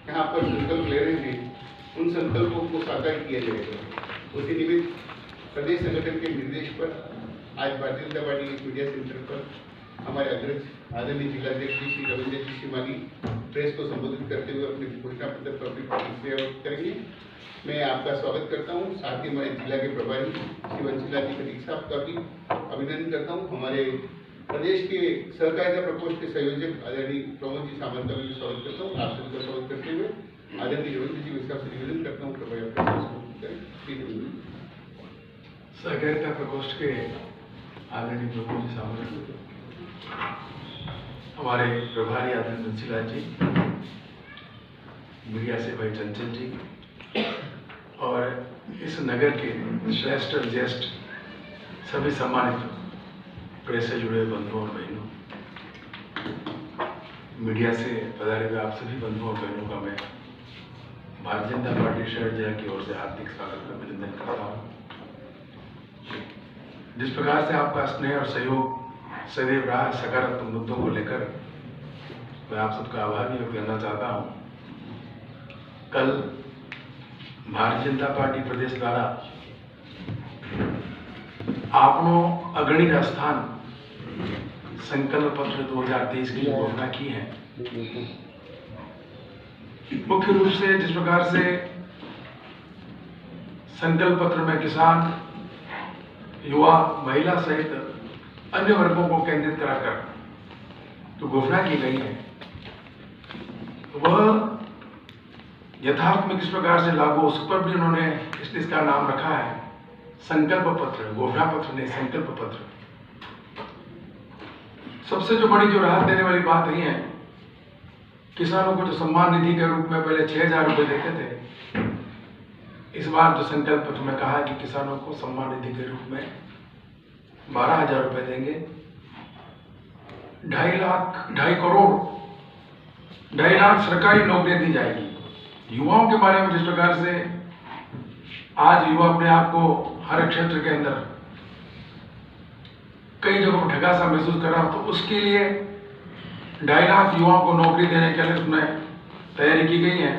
यहाँ पर संकल्प ले रहे हैं, उन संकल्पों को साकार किया जाएगा। उसी निमित्त प्रदेश संगठन के निर्देश पर आज भारतीय जनता पार्टी के मीडिया सेंटर पर हमारे अध्यक्ष आदरणीय जिलाध्यक्ष श्री रविंद्र जी शिवानी प्रेस को संबोधित करते हुए अपने घोषणा पत्र पर अपनी प्रतिक्रिया व्यक्त करेंगे। मैं आपका स्वागत करता हूँ। साथ ही हमारे जिला के प्रभारी श्री वंशीलाल जी साहब का भी अभिनंदन करता हूँ। हमारे प्रदेश के सहकारिता प्रकोष्ठ के संयोजक आदरणीय प्रमोद जी सामंत का भी स्वागत करता हूँ। आप सभी का स्वागत करते हुए आदरणीय रविंद्र जी विश्वास से निवेदन करता हूँ, कृपया सहकारिता प्रकोष्ठ के आदरणीय प्रमोद जी सामंत, हमारे प्रभारी आदरणीय वंशीलाल जी, मीडिया से भाई चंचल जी और इस नगर के श्रेष्ठ और ज्येष्ठ सभी सम्मानित प्रेस से जुड़े बंधुओं और बहनों, मीडिया से पधारे हुए आप सभी बंधुओं और बहनों का मैं भारतीय जनता पार्टी शहर जिला की ओर से हार्दिक स्वागत और अभिनंदन करता हूँ। जिस प्रकार से आपका स्नेह और सहयोग सदैव रहा सकारात्मक मुद्दों को लेकर, मैं आप सबका आभार भी व्यक्त करना चाहता हूँ। कल भारतीय जनता पार्टी प्रदेश द्वारा आपनों अग्रणी स्थान संकल्प पत्र 2023 की घोषणा की है। मुख्य रूप से जिस प्रकार से संकल्प पत्र में किसान, युवा, महिला सहित अन्य वर्गों को केंद्रित कराकर जो घोषणा की गई है, वह यथार्थ में किस प्रकार से लागू, उस पर भी उन्होंने इसका नाम रखा है संकल्प पत्र, घोषणा पत्र नहीं, संकल्प पत्र। सबसे जो बड़ी जो राहत देने वाली बात यही है, किसानों को जो सम्मान निधि के रूप में पहले 6,000 रुपये देते थे, इस बार जो संकल्प पत्र में कहा है कि किसानों को सम्मान निधि के रूप में 12,000 रुपये देंगे। 2.5 करोड़ सरकारी नौकरियां दी जाएगी। युवाओं के बारे में जिस प्रकार से आज युवा अपने आप को हर क्षेत्र के अंदर कई जगहों पर ठगा सा महसूस कर रहा, तो उसके लिए 2.5 लाख युवाओं को नौकरी देने के लिए उसमें तैयारी की गई है।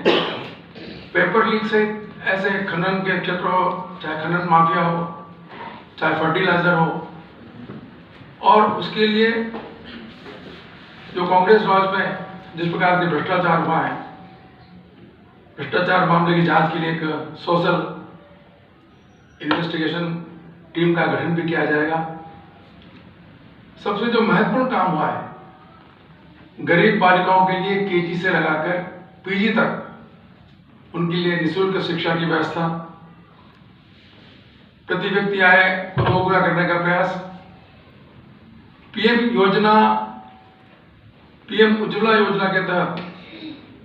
पेपर लीक से ऐसे खनन के क्षेत्र हो, चाहे खनन माफिया हो, चाहे फर्टिलाइजर हो, और उसके लिए जो कांग्रेस राज में जिस प्रकार के भ्रष्टाचार हुआ है, भ्रष्टाचार मामले की जांच के लिए एक सोशल इन्वेस्टिगेशन टीम का गठन भी किया जाएगा। सबसे जो महत्वपूर्ण काम हुआ है, गरीब बालिकाओं के लिए केजी से लगाकर पीजी तक उनके लिए निःशुल्क शिक्षा की व्यवस्था, प्रति व्यक्ति आय को दोगुना करने का प्रयास, पीएम उज्ज्वला योजना के तहत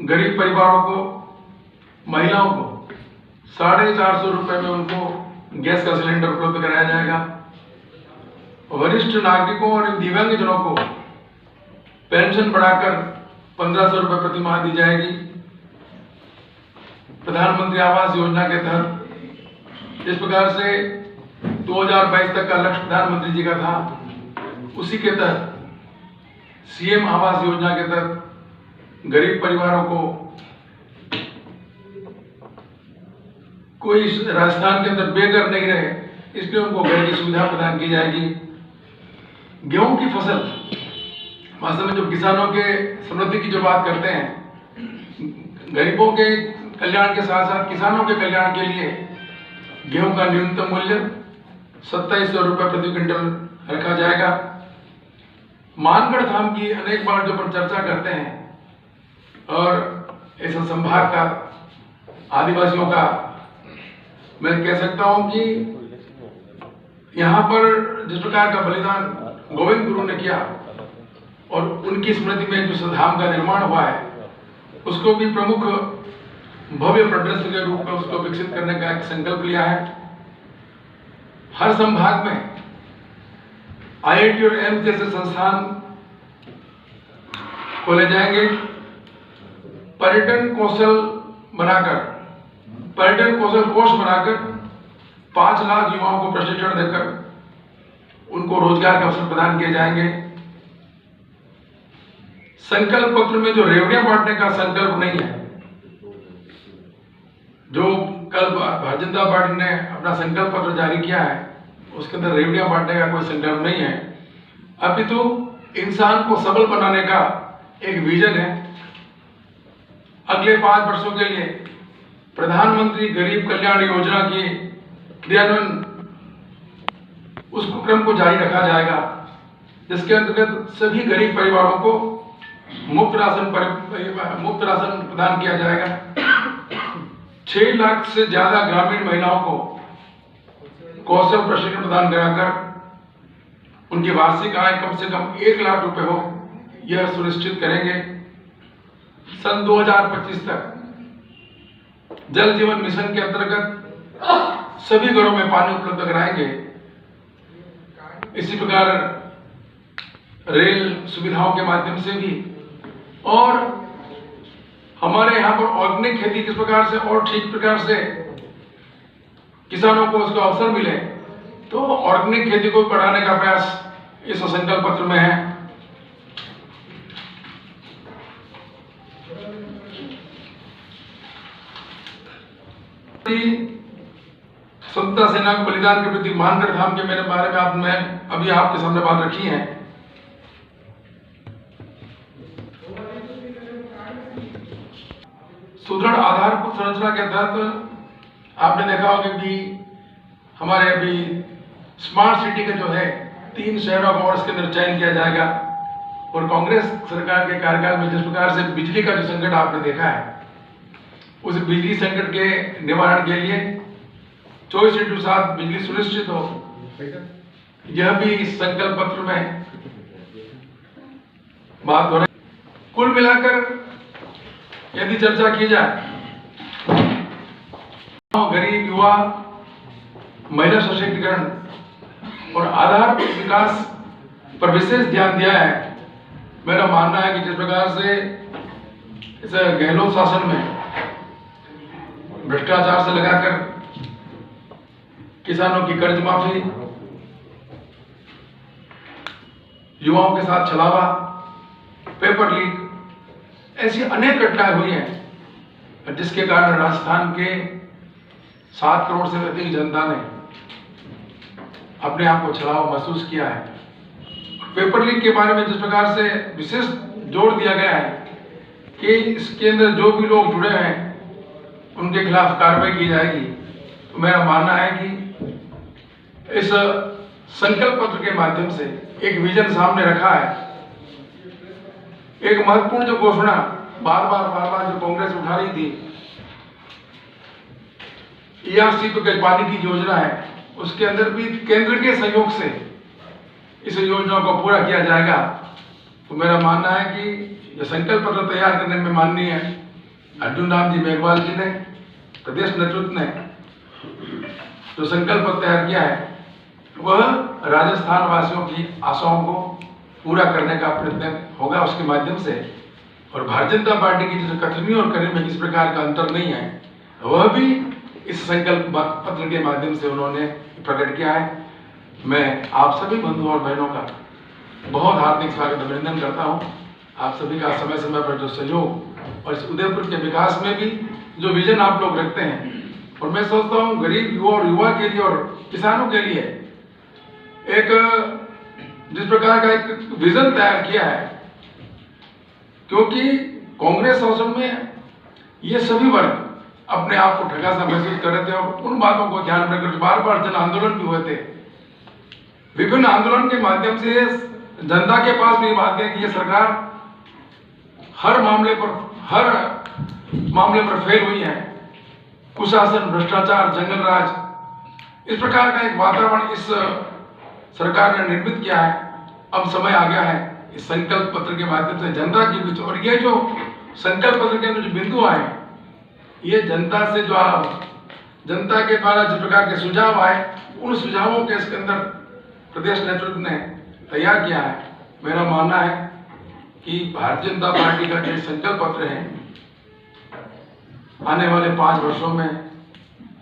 गरीब परिवारों को, महिलाओं को 450 रुपये में उनको गैस का सिलेंडर उपलब्ध कराया जाएगा। वरिष्ठ नागरिकों और दिव्यांगजनों को पेंशन बढ़ाकर 1,500 रुपये प्रति माह दी जाएगी। प्रधानमंत्री आवास योजना के तहत जिस प्रकार से 2022 तक का लक्ष्य प्रधानमंत्री जी का था, उसी के तहत सीएम आवास योजना के तहत गरीब परिवारों को कोई राजस्थान के अंदर बेघर नहीं रहे, इसलिए उनको घर की सुविधा प्रदान की जाएगी। गेहूं की फसल, वास्तव में जो किसानों के समृद्धि की जो बात करते हैं, गरीबों के कल्याण के साथ साथ किसानों के कल्याण के लिए गेहूं का न्यूनतम मूल्य 2700 रुपये प्रति क्विंटल रखा जाएगा। मानगढ़ धाम की अनेक बार जो पर चर्चा करते हैं, और इस संभाग का आदिवासियों का, मैं कह सकता हूं कि यहाँ पर जिस प्रकार का बलिदान गोविंद गुरु ने किया और उनकी स्मृति में जो धाम का निर्माण हुआ है, उसको भी प्रमुख भव्य पर्यटन के रूप में उसको विकसित करने का एक संकल्प लिया है। हर संभाग में आईआईटी और एम्स जैसे संस्थान खोले जाएंगे। पर्यटन कौशल बनाकर, पर्यटन कौशल कोष बनाकर 5 लाख युवाओं को प्रशिक्षण देकर उनको रोजगार के अवसर प्रदान किए जाएंगे। संकल्प पत्र में जो रेवड़ियां बांटने का संकल्प नहीं है, भारतीय जनता पार्टी ने अपना संकल्प पत्र जारी किया है, उसके अंदर रेवड़ियां बांटने का कोई संकल्प नहीं है, अपितु इंसान को सबल बनाने का एक विजन है। अगले 5 वर्षों के लिए प्रधानमंत्री गरीब कल्याण योजना की क्रियान्वयन उस क्रम को जारी रखा जाएगा, जिसके अंतर्गत सभी गरीब परिवारों को मुफ्त राशन प्रदान किया जाएगा। 6 लाख से ज्यादा ग्रामीण महिलाओं को कौशल प्रशिक्षण प्रदान कराकर उनकी वार्षिक आय कम से कम 1 लाख रुपए हो, यह सुनिश्चित करेंगे। सन 2025 तक जल जीवन मिशन के अंतर्गत सभी घरों में पानी उपलब्ध कराएंगे। इसी प्रकार रेल सुविधाओं के माध्यम से भी, और हमारे यहाँ पर ऑर्गेनिक खेती किस प्रकार से और ठीक प्रकार से किसानों को उसका अवसर मिले, तो ऑर्गेनिक खेती को बढ़ाने का प्रयास इस संकल्प पत्र में है। स्वतंत्रता सेना के बलिदान के प्रति मानगढ़ धाम के मेरे बारे में आपने अभी आपके सामने बात रखी है। सुदृढ़ आधारभूत संरचना के तहत आपने देखा होगा कि हमारे अभी स्मार्ट सिटी का जो है 3 शहरों का और इसके अंदर चयन किया जाएगा। और कांग्रेस सरकार के कार्यकाल में जिस प्रकार से बिजली का जो संकट आपने देखा है, उस बिजली संकट के निवारण के लिए 24/7 बिजली सुनिश्चित हो, यह भी इस संकल्प पत्र में बात हो रही। कुल मिलाकर यदि चर्चा की जाए, गरीब युवा, महिला सशक्तिकरण और आधार विकास पर विशेष ध्यान दिया है। मेरा मानना है कि जिस प्रकार से इस गहलोत शासन में भ्रष्टाचार से लगाकर किसानों की कर्ज माफी, युवाओं के साथ छलावा, पेपर लीक, ऐसी अनेक घटनाएं हुई हैं, जिसके कारण राजस्थान के 7 करोड़ से अधिक जनता ने अपने आप को छलावा महसूस किया है। पेपर लीक के बारे में जिस प्रकार से विशेष जोर दिया गया है कि इसके अंदर जो भी लोग जुड़े हैं उनके खिलाफ कार्रवाई की जाएगी, तो मेरा मानना है कि इस संकल्प पत्र के माध्यम से एक विजन सामने रखा है। एक महत्वपूर्ण जो घोषणा बार बार जो कांग्रेस उठा रही थी, ERC पे पानी की योजना है, उसके अंदर भी केंद्र के सहयोग से इस योजना को पूरा किया जाएगा। तो मेरा मानना है कि यह संकल्प पत्र तैयार करने में माननीय अर्जुन राम जी मेघवाल जी ने, प्रदेश नेतृत्व ने जो संकल्प पत्र तैयार किया है, वह राजस्थान वासियों की आशाओं को पूरा करने का प्रयत्न होगा उसके माध्यम से। और भारतीय जनता पार्टी की जो कथनी और करनी में किस प्रकार का अंतर नहीं है, वह भी इस संकल्प पत्र के माध्यम से उन्होंने प्रकट किया है। मैं आप सभी बंधुओं और बहनों का बहुत हार्दिक स्वागत अभिनंदन करता हूं। आप सभी का समय समय पर जो सहयोग और इस उदयपुर के विकास में भी जो विजन आप लोग रखते हैं, और मैं सोचता हूं गरीब युवा के लिए और किसानों के लिए एक जिस प्रकार का एक विजन तैयार किया है, क्योंकि कांग्रेस शासन में ये सभी वर्ग अपने आप को ठगा सा महसूस कर रहे थे और उन बातों को ध्यान में रखकर बार बार जन आंदोलन भी हुए थे। विभिन्न आंदोलन के माध्यम से जनता के पास भी बात है कि ये सरकार हर मामले पर फेल हुई है। कुशासन, भ्रष्टाचार, जंगल राज, इस प्रकार का एक वातावरण इस सरकार ने निर्मित किया है। अब समय आ गया है इस संकल्प पत्र के माध्यम से जनता के बीच, और ये जो संकल्प पत्र के अंदर जो बिंदु आए, ये जनता से जो जनता के द्वारा जिस प्रकार के सुझाव आए, उन सुझावों के इसके अंदर प्रदेश नेतृत्व ने तैयार किया है। मेरा मानना है कि भारतीय जनता पार्टी का जो संकल्प पत्र है, आने वाले 5 वर्षों में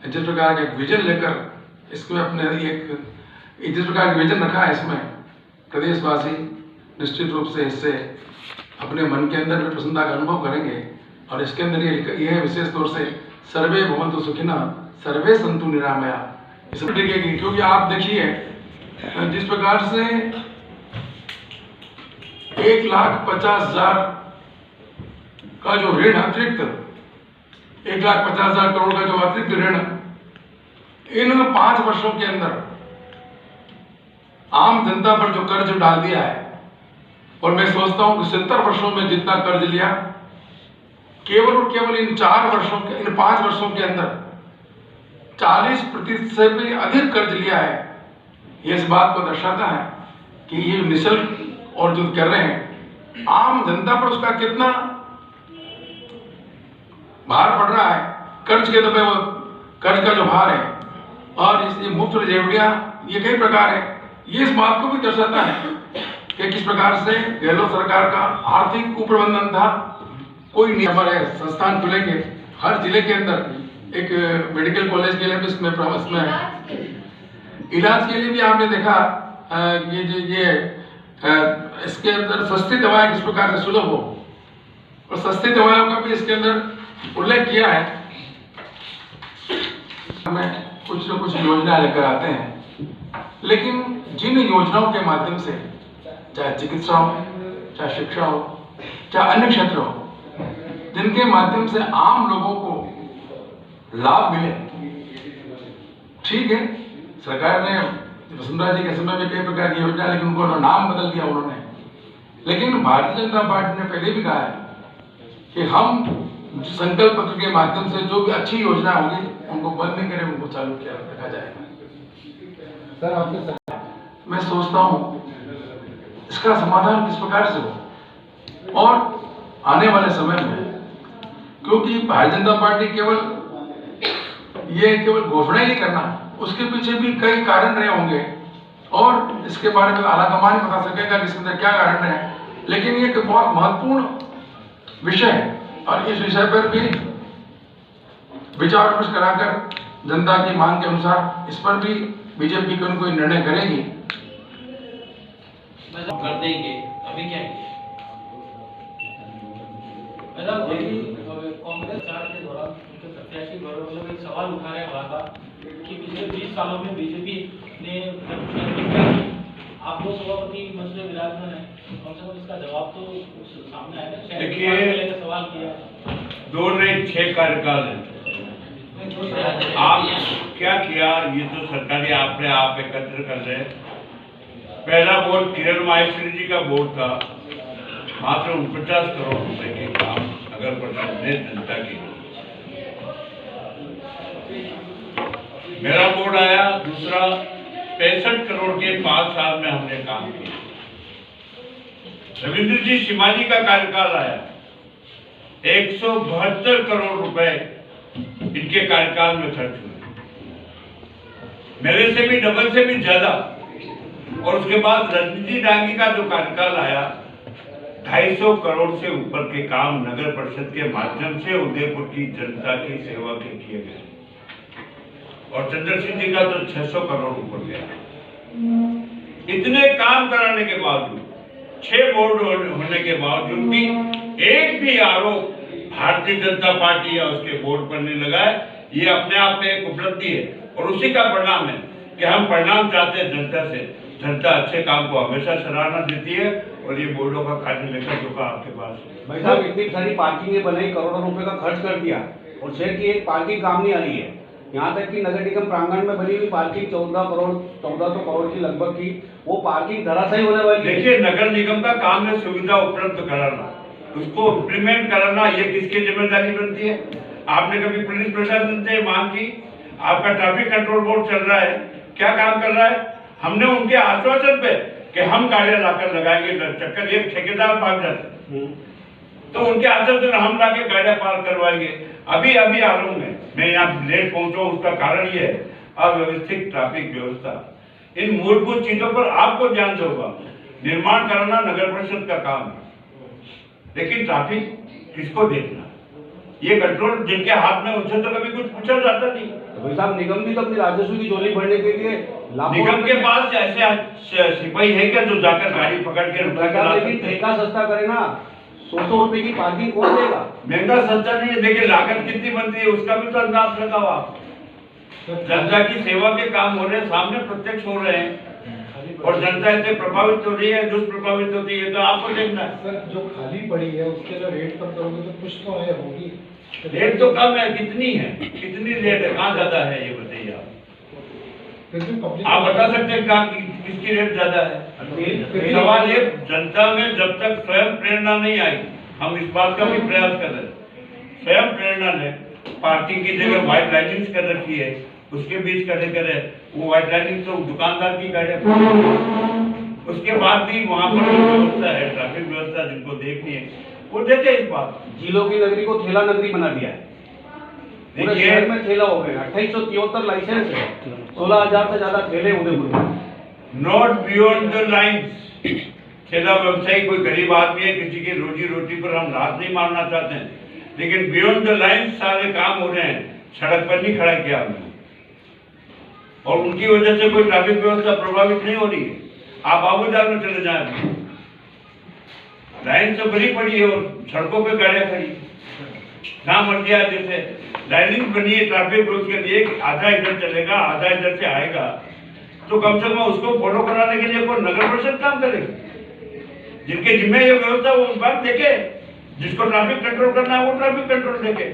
जिस प्रकार का विजन लेकर इसमें अपने एक जिस प्रकार का विजन रखा है, इसमें प्रदेशवासी निश्चित रूप से इससे अपने मन के अंदर भी प्रसन्नता का अनुभव करेंगे। और इसके अंदर ये विशेष तौर से सर्वे भवन्तु सुखिनः सर्वे सन्तु निरामया इस पर टिकेगी। क्योंकि आप देखिए जिस प्रकार से 1,50,000 का जो ऋण अतिरिक्त 1,50,000 करोड़ का जो अतिरिक्त ऋण इन 5 वर्षों के अंदर आम जनता पर जो कर्ज डाल दिया है, और मैं सोचता हूं कि 70 वर्षों में जितना कर्ज लिया केवल और केवल इन 5 वर्षों के अंदर 40% से भी अधिक कर्ज लिया है। ये इस बात को दर्शाता है कि ये निःशुल्क और जो कर रहे हैं आम जनता पर उसका कितना भार पड़ रहा है, कर्ज के दबे वो कर्ज का जो भार है, और इसलिए मुफ्त रेवड़ियां ये कई प्रकार है। ये इस बात को भी दर्शाता है कि किस प्रकार से गहलोत सरकार का आर्थिक कुप्रबंधन था। कोई नहीं, हमारे संस्थान खुलेंगे हर जिले के अंदर, एक मेडिकल कॉलेज के लिए भी इसमें इलाज के लिए भी आपने देखा इसके अंदर सस्ती दवाएं किस प्रकार से सुलभ हो, और सस्ती दवाओं का भी इसके अंदर उल्लेख किया है। हमें कुछ न कुछ योजना लेकर आते हैं, लेकिन जिन योजनाओं के माध्यम से चाहे चिकित्सा हो, चाहे शिक्षा हो, चाहे अन्य क्षेत्र हो, जिनके माध्यम से आम लोगों को लाभ मिले, ठीक है सरकार ने वसुंधरा जी के समय में कई प्रकार की योजना, लेकिन उनको नाम बदल दिया उन्होंने। लेकिन भारतीय जनता पार्टी ने पहले भी कहा है कि हम संकल्प पत्र के माध्यम से जो भी अच्छी योजना होगी उनको बंद नहीं करें, उनको चालू किया रखा जाएगा। सर आपके मैं सोचता हूँ इसका समाधान किस प्रकार से हो, और आने वाले समय में, क्योंकि भारतीय जनता पार्टी केवल घोषणा ही नहीं करना, उसके पीछे भी कई कारण रहे होंगे, और इसके बारे में आलाकमान ही बता सकेगा कि इसके अंदर क्या कारण है। लेकिन ये एक बहुत महत्वपूर्ण विषय है, और इस विषय पर भी विचार विमर्श कराकर जनता की मांग के अनुसार इस पर भी बीजेपी कोई निर्णय करेगी। कर देंगे। अभी क्या है कांग्रेस चार के दौरान उनके प्रत्याशी गौरव एक सवाल उठा रहे वहां का कि पिछले 20 सालों में बीजेपी ने आप लोग सभापति मंच में विराजमान है, कम से कम इसका जवाब तो सामने आएगा। देखिए सवाल किया 2 नहीं 6 कार्यकाल है। आप क्या किया, ये तो सरकारी आपने आप एकत्र कर रहे। पहला बोर्ड किरण माहेश्वरी जी का बोर्ड था, मात्र 49 करोड़ रुपए के काम नगर परिषद ने जनता के लिए। मेरा बोर्ड आया दूसरा, 65 करोड़ के 5 साल में हमने काम किया। रविंद्र जी शिमाजी का कार्यकाल आया, 172 करोड़ रुपए इनके कार्यकाल में खर्च हुए, मेरे से भी डबल से भी ज्यादा। और उसके बाद रजनीजी डांगी का जो कार्यकाल आया, 250 करोड़ से ऊपर के काम नगर परिषद के माध्यम से उदयपुर की जनता की सेवा के किए गए। और चंद्र सिंह जी का तो 600 करोड़ ऊपर गया। इतने काम कराने के बावजूद, 6 बोर्ड होने के बावजूद भी एक भी आरोप भारतीय जनता पार्टी या उसके बोर्ड पर नहीं लगाए। ये अपने आप में एक उपलब्धि है, और उसी का परिणाम है कि हम परिणाम चाहते हैं जनता से। जनता अच्छे काम को हमेशा सराहना देती है, और ये बोर्डों का खाते लेकर जो का आपके पास है। भाई साहब इतनी सारी पार्किंगें बनाई, करोड़ों रुपए का खर्च कर दिया, और शहर की एक पार्किंग काम नहीं आ रही है। यहाँ तक कि नगर निगम प्रांगण में बनी हुई पार्किंग 1400 करोड़ की लगभग की, वो पार्किंग धराशायी होने वाली है। देखिए, नगर निगम का काम है सुविधा उपलब्ध कराना, उसको इम्प्लीमेंट कराना, ये किसकी जिम्मेदारी बनती है? आपने कभी पुलिस प्रशासन से मांग की? आपका ट्रैफिक कंट्रोल बोर्ड चल रहा है, क्या काम कर रहा है? हमने उनके आश्वासन पे कि हम गाड़ियां लाकर लगाएंगे, चक्कर एक ठेकेदार भाग जाते, तो उनके आश्वासन हम लाके गाड़ियां पार करवाएंगे। अभी आ रहा हूँ मैं यहाँ लेट पहुंचा, उसका कारण ये है अव्यवस्थित ट्रैफिक व्यवस्था। इन मूलभूत चीजों पर आपको ध्यान होगा। निर्माण कराना नगर परिषद का काम है, लेकिन ट्रैफिक किसको देखना, ये कंट्रोल जिनके हाथ में, उनसे तो कभी कुछ पूछा जाता नहीं। भाई साहब निगम भी तो अपनी राजस्व की झोली भरने के लिए निगम के पास ऐसे सिपाही है क्या जो जाकर गाड़ी पकड़ के ठेका सस्ता करे ना, 100 रुपए की पार्किंग कौन देगा? महंगा सस्ता नहीं है। देखिए लागत कितनी बनती है उसका भी तो अंदाज लगाओ आप। जनता की सेवा के काम हो रहे हैं, सामने प्रत्यक्ष हो रहे हैं और जनता इससे प्रभावित हो रही है, दुष्प्रभावित होती है, तो आपको देखना है। सर जो खाली पड़ी है उसके लिए रेट कम करोगे तो कुछ तो है होगी। रेट तो कम है, कितनी है, कितनी रेट है, कहाँ ज्यादा है ये बताइए आप। आप बता सकते हैं कहाँ किसकी रेट ज्यादा है? सवाल ये, जनता में जब तक स्वयं प्रेरणा नहीं आई, हम इस बात का भी प्रयास कर रहे हैं, स्वयं प्रेरणा ने पार्किंग की जगह व्हाइट लाइनिंग कर रखी है, उसके बीच करे वो व्हाइट लाइनिंग तो दुकानदार की गाड़ियां, उसके बाद भी वहाँ पर जो व्यवस्था है, ट्रैफिक व्यवस्था जिनको देखनी है वो देखे इस बात। जिलों की नगरी को ठेला नगरी बना दिया है, पूरे शहर में ठेला हो गए। 2873 लाइसेंस है, 16,000 से ज्यादा ठेले उदयपुर में। Not beyond the lines. ठेला व्यवसायी कोई गरीब आदमी है, किसी की रोजी रोटी पर हम लात नहीं मारना चाहते हैं, लेकिन बियॉन्ड द लाइन्स सारे काम हो रहे हैं, सड़क पर नहीं खड़ा किया हमने और उनकी वजह से कोई ट्रैफिक व्यवस्था प्रभावित नहीं हो रही है। आप बाबूजान में चले जाए, लाइन तो बड़ी पड़ी है और सड़कों पे गाड़ियां खड़ी, ना मर गया जैसे लाइनिंग बनी है ट्रैफिक रूल्स के लिए, आधा इधर चलेगा आधा इधर से आएगा, तो कम से कम उसको फॉलो कराने के लिए कोई नगर परिषद काम करेगी, जिनके जिम्मे ये व्यवस्था वो बात देखे, जिसको ट्रैफिक कंट्रोल करना है वो ट्रैफिक कंट्रोल देखे।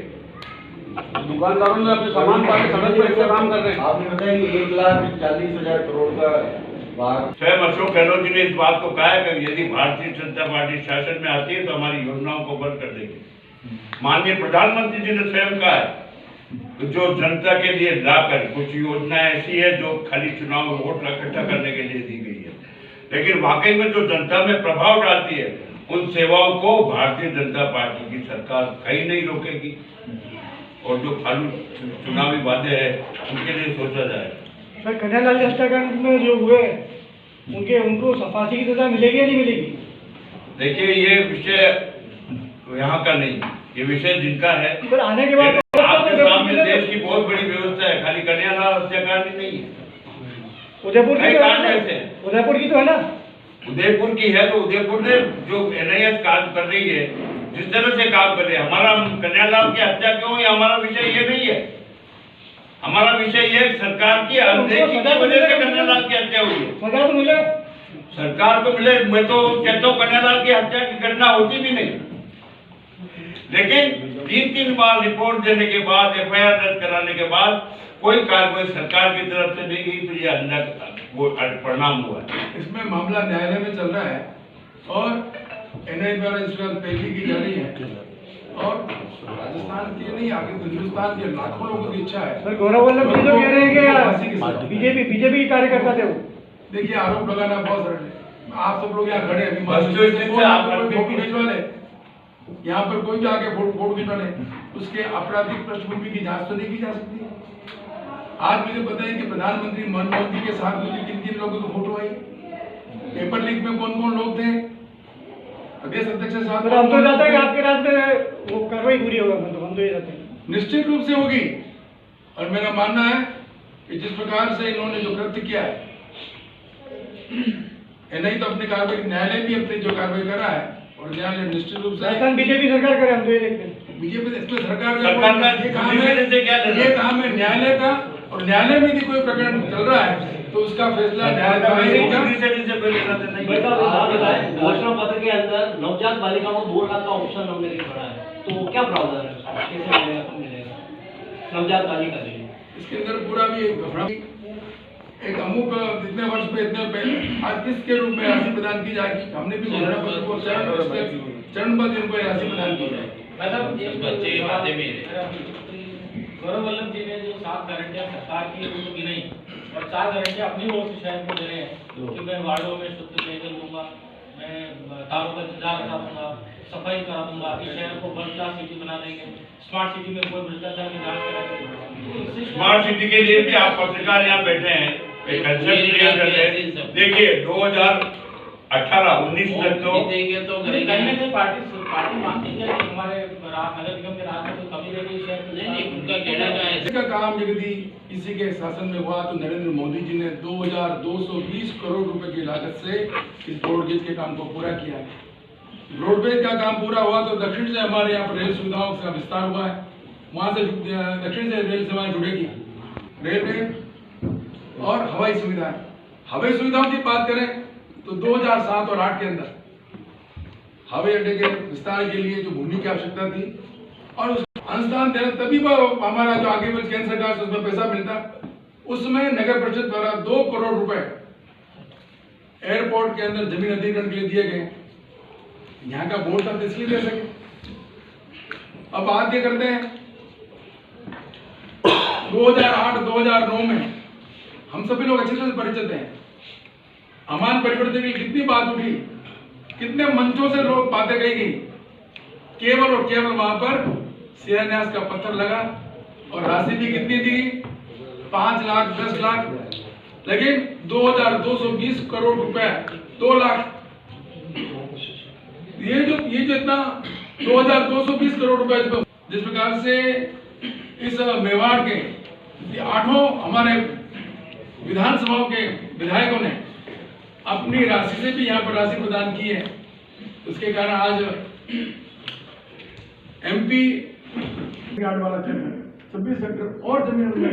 दुकानदारों ने अपने सामान पाके सड़क पर इंतजाम कर रहे हैं। आपने बताया कि 1,40,000 करोड़ का स्वयं अशोक गहलोत जी ने इस बात को कहा है कि यदि भारतीय जनता पार्टी शासन में आती है तो हमारी योजनाओं को बंद कर देगी। माननीय प्रधानमंत्री जी ने स्वयं कहा है जो जनता के लिए लाकर कुछ योजना ऐसी है जो खाली चुनाव में वोट इकट्ठा करने के लिए दी गई है, लेकिन वाकई में जो जनता में प्रभाव डालती है उन सेवाओं को भारतीय जनता पार्टी की सरकार कहीं नहीं रोकेगी और जो खाली चुनावी वादे है उनके लिए सोचा जाए। सर कन्हैयालाल हत्याकांड में जो हुए उनको फांसी की सजा मिलेगी या नहीं मिलेगी? देखिए ये विषय यहाँ का नहीं, ये विषय जिनका है। सर आने के बाद आपके सामने देश की बहुत बड़ी व्यवस्था है, खाली कन्हैयालाल हत्याकांड ही नहीं है। उदयपुर की तो है ना? उदयपुर की है तो उदयपुर ने जो NIS काम कर रही है, जिस तरह से काम कर रहे हैं, हमारा कन्हैयालाल की हत्या क्यों हुई हमारा विषय ये नहीं है। हमारा विषय ये सरकार की अनदेखी की वजह से कन्हैयालाल की हत्या हुई है। सजा तो मिले, सरकार को मिले, मैं तो कहता हूँ कन्हैयालाल की हत्या की घटना होती भी नहीं, लेकिन 3 बार रिपोर्ट देने के बाद FIR दर्ज कराने के बाद कोई कार्रवाई सरकार की तरफ से नहीं गई, तो ये अंदर वो परिणाम हुआ है। इसमें मामला न्यायालय में चल रहा है और NIA द्वारा इस वक्त पेशी की जा रही है और राजस्थान की नहीं आगे हिंदुस्तान के लाखों लोगों की इच्छा है। सर गौरव वल्लभ जी जो कह रहे हैं कि बीजेपी के कार्यकर्ता थे वो, देखिए आरोप लगाना बहुत सरल है। आप सब लोग यहाँ खड़े हैं, फोटो खिंचवा ले, यहाँ पर कोई भी आके फोटो खिंचवा ले, उसके आपराधिक पृष्ठभूमि की जांच तो नहीं की जा सकती। आज मुझे बताइए कि प्रधानमंत्री मनमोहन जी के साथ मुझे किन लोगों की फोटो आई, पेपर लीक में कौन कौन लोग थे, प्रदेश अध्यक्ष के साथ। हम तो चाहते हैं कि आपके राज्य में वो कार्रवाई पूरी होगा, हम तो ये चाहते हैं। निश्चित रूप से होगी और मेरा मानना है कि जिस प्रकार से इन्होंने जो कृत्य किया है, नहीं तो अपनी कार्रवाई, न्यायालय भी अपनी जो कार्रवाई कर रहा है और न्यायालय निश्चित रूप से बीजेपी सरकार करे, हम तो ये देखते हैं। बीजेपी इसमें सरकार ये काम है न्यायालय का, और न्यायालय में यदि कोई प्रकरण चल रहा है तो उसका फैसला न्यायालय होगा। घोषणा पत्र के अंदर नवजात बालिका को 2 लाख का ऑप्शन हमने लिखा है, तो क्या प्रावधान है उसका, कैसे मिलेगा नवजात बालिका के लिए? इसके अंदर पूरा भी एक अमुक इतने वर्ष पे इतने आज किसके रूप में राशि प्रदान की जाएगी, हमने भी घोषणा पत्र को चरणबद्ध इनको राशि प्रदान की जाएगी। गौरव वल्लभ जी ने जो 7 गारंटियां सरकार की उनको गिनाई और 4 गारंटियां अपनी ओर से शायद वो दे रहे हैं कि मैं वार्डों में शुद्ध पेयजल दूंगा, मैं तारों का इंतजार करा दूंगा, सफाई करा दूंगा, इस शहर को वर्ल्ड क्लास सिटी बना देंगे, स्मार्ट सिटी में कोई भ्रष्टाचार की जांच कराएंगे। स्मार्ट सिटी के लिए भी आप पत्रकार यहाँ बैठे हैं, एक कंसेप्ट क्लियर कर रहे हैं। देखिए 2018-19 तक तो कहीं पार्टी मानती है कि हमारे नगर निगम के राज में कोई कमी रह गई शहर नहीं, उनका कहना क्या है। इसका काम यदि किसी के शासन में हुआ तो नरेंद्र मोदी जी ने 2220 करोड़ रुपए की लागत से इस रोड गेज के काम को पूरा किया है। रोडवेज का काम पूरा हुआ तो दक्षिण से हमारे यहाँ पर रेल सुविधाओं का विस्तार हुआ है, वहाँ से दक्षिण से रेल सेवाएं जुड़ेगी। रेलवे और हवाई सुविधाएं, हवाई सुविधाओं की बात करें तो 2007 और 8 के अंदर हवाई अड्डे के विस्तार के लिए जो भूमि की आवश्यकता थी और उसका अनुदान देना, तभी वो हमारा जो आगे वाली केंद्र सरकार से उसमें पैसा मिलता, उसमें नगर परिषद द्वारा 2 करोड़ रुपए एयरपोर्ट के अंदर जमीन अधिग्रहण के लिए दिए गए। यहाँ का बोर्ड था इसलिए दे सके। अब बात ये करते हैं 2008-2009 में हम सभी लोग अच्छे से परिचित हैं, अमान परिवर्तन की कितनी बात उठी, कितने मंचों से लोग बातें कही गई, केवल और केवल वहां पर शिलान्यास का पत्थर लगा और राशि भी कितनी दी, 5 लाख 10 लाख, लेकिन 2220 करोड़ रुपए, 2 लाख, ये जो इतना 2220 करोड़ रुपए जिस प्रकार से इस मेवाड़ के 8 हमारे विधानसभाओं के विधायकों ने अपनी राशि से भी यहाँ पर राशि प्रदान की है, उसके कारण आज MP गार्ड वाला क्षेत्र 26 हेक्टेयर और जमीन हमने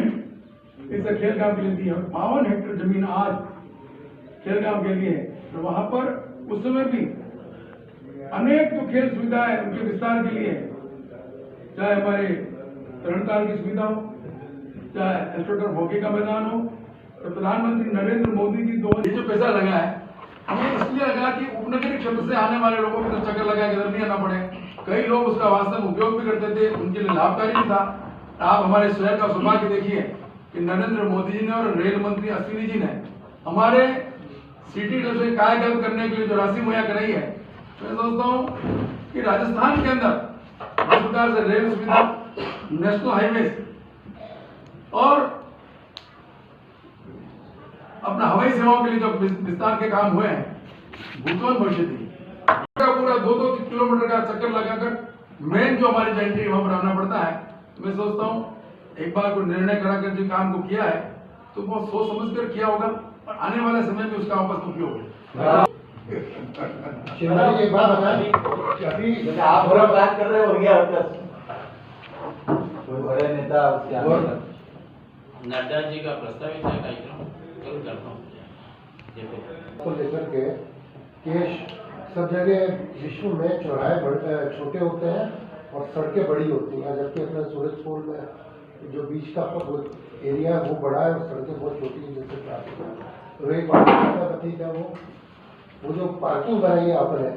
इस खेलगांव के लिए दी है। 52 हेक्टेयर जमीन आज खेलगांव के लिए है। तो वहां पर उस समय भी अनेक जो खेल सुविधा है उनके विस्तार के लिए, चाहे हमारे तरणताल की सुविधा हो, चाहे एस्ट्रोटर्फ हॉकी का मैदान हो, तो प्रधानमंत्री नरेंद्र मोदी जी जो पैसा लगा है हमें इसलिए लगा कि उपनगरीय क्षेत्र से आने वाले लोगों को चक्कर लगा के इधर नहीं आना पड़े। कई लोग उसका वास्तव में उपयोग भी करते थे, उनके लिए लाभकारी भी था। आप हमारे शहर का सौभाग्य देखिए कि नरेंद्र मोदी जी ने और रेल मंत्री अश्विनी जी ने हमारे सिटी से कायाकल्प करने के लिए जो राशि मुहैया कराई है, मैं सोचता हूँ कि राजस्थान के अंदर जिस प्रकार से रेल सुविधा, नेशनल हाईवे और अपना हवाई सेवाओं के लिए जो विस्तार के काम हुए हैं, भूतोन भविष्य थी पूरा 2-2 किलोमीटर का चक्कर लगाकर मेन जो हमारी जयंती वहां पर आना पड़ता है। मैं सोचता हूँ एक बार कोई निर्णय कराकर जो काम को किया है तो बहुत सोच समझ कर किया होगा और आने वाले समय में उसका वापस उपयोग होगा। शिवराज जी एक बात बताएं, अभी आप थोड़ा बात कर रहे हो गया कोई बड़े नेता उसके आगे नड्डा जी का प्रस्तावित है कार्यक्रम कल करता हूँ को लेकर के केश सब जगह विश्व में चौराहे छोटे होते हैं और सड़कें बड़ी होती हैं, जबकि अपने सूरजपुर में जो बीच का एरिया है वो बड़ा है और सड़कें बहुत छोटी हैं। जैसे ट्रैफिक तो एक बात बताइए क्या वो जो पार्किंग बनाई है आपने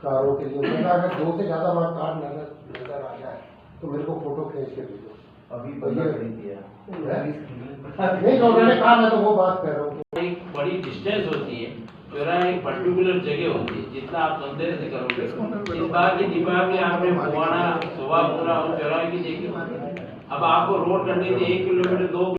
कारों के लिए, मैंने अगर 2 से ज़्यादा वहाँ कार नजर आ जाए तो मेरे को फोटो खींच के भेजो। अभी बंदा खड़ी किया नहीं तो मैंने कहा, मैं तो वो बात कर रहा हूँ। एक बड़ी डिस्टेंस होती है, चौराहा एक पर्टिकुलर जगह होती है, जितना आप धंधे से करोगे। इस बार की दीपावली आपने फुवाना, शोभापुरा और चौराहे की देखी, अब आपको रोड करनी थी 1 किलोमीटर 2